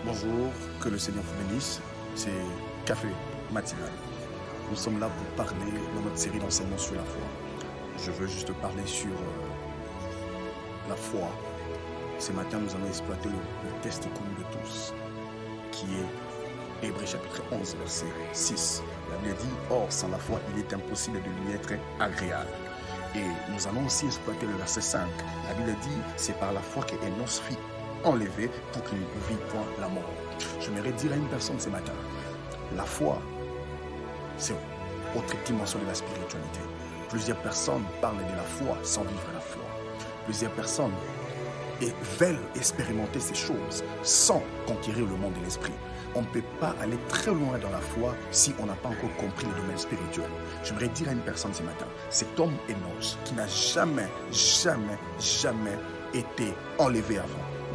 Bonjour, que le Seigneur vous bénisse. C'est Café Matinal. Nous sommes là pour parler dans notre série d'enseignements sur la foi. Je veux juste parler sur la foi. Ce matin, nous allons exploiter le texte connu de tous, qui est Hébreux chapitre 11, verset 6. La Bible dit, or, sans la foi, il est impossible de lui être agréable. Et nous allons aussi exploiter le verset 5. La Bible dit, c'est par la foi qu'Hénos fut enlevé pour qu'il ne vit point la mort. J'aimerais dire à une personne ce matin, la foi, c'est autre dimension de la spiritualité. Plusieurs personnes parlent de la foi sans vivre la foi. Plusieurs personnes veulent expérimenter ces choses sans conquérir le monde de l'esprit. On ne peut pas aller très loin dans la foi si on n'a pas encore compris le domaine spirituel. J'aimerais dire à une personne ce matin, cet homme Hénos qui n'a jamais été enlevé avant.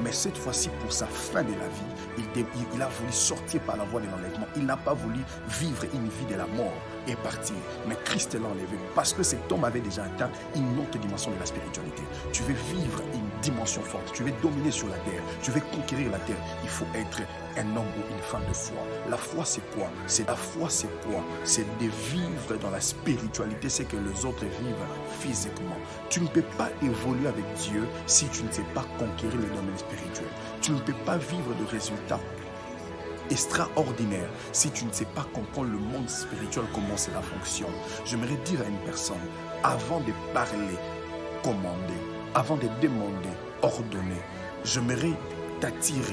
Mais cette fois-ci, pour sa fin de la vie, il a voulu sortir par la voie de l'enlèvement. Il n'a pas voulu vivre une vie de la mort et partir. Mais Christ l'a enlevé parce que cet homme avait déjà atteint une autre dimension de la spiritualité. Tu veux vivre une dimension forte, tu veux dominer sur la terre, tu veux conquérir la terre. Il faut être un homme ou une femme de foi. La foi, c'est quoi? La foi, c'est quoi? C'est de vivre dans la spiritualité, c'est que les autres vivent physiquement. Tu ne peux pas évoluer avec Dieu si tu ne sais pas conquérir le domaine spirituel. Tu ne peux pas vivre de résultats extraordinaires si tu ne sais pas comprendre le monde spirituel, comment cela fonctionne. J'aimerais dire à une personne, avant de parler, commander, avant de demander, ordonner, j'aimerais t'attirer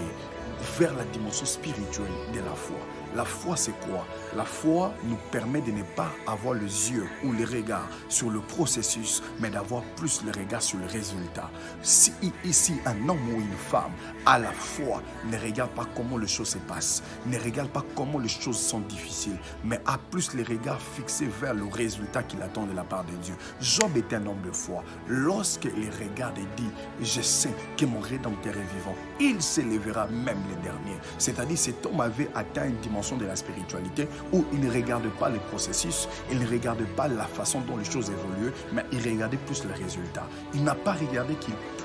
vers la dimension spirituelle de la foi. La foi, c'est quoi? La foi nous permet de ne pas avoir les yeux ou les regards sur le processus, mais d'avoir plus le regard sur le résultat. Si ici un homme ou une femme a la foi, ne regarde pas comment les choses se passent, ne regarde pas comment les choses sont difficiles, mais a plus les regards fixés vers le résultat qu'il attend de la part de Dieu. Job est un homme de foi. Lorsqu'il regarde et dit, je sais que mon Rédempteur est vivant, il s'élèvera même les derniers. C'est-à-dire cet homme avait atteint une dimension de la spiritualité où il ne regarde pas le processus, il ne regarde pas la façon dont les choses évoluent, mais il regardait plus le résultat. Il n'a pas regardé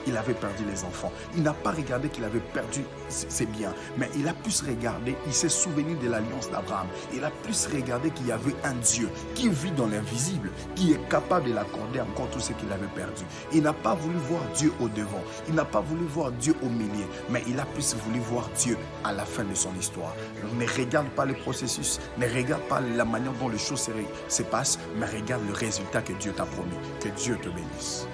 qu'il avait perdu les enfants, il n'a pas regardé qu'il avait perdu ses biens, mais il a plus regardé, il s'est souvenu de l'alliance d'Abraham, il a plus regardé qu'il y avait un Dieu qui vit dans l'invisible, qui est capable de l'accorder encore tout ce qu'il avait perdu. Il n'a pas voulu voir Dieu au devant, il n'a pas voulu voir Dieu au milieu, mais il a plus voulu voir Dieu à la fin de son histoire. Ne regarde pas le processus, ne regarde pas la manière dont les choses se passent, mais regarde le résultat que Dieu t'a promis. Que Dieu te bénisse.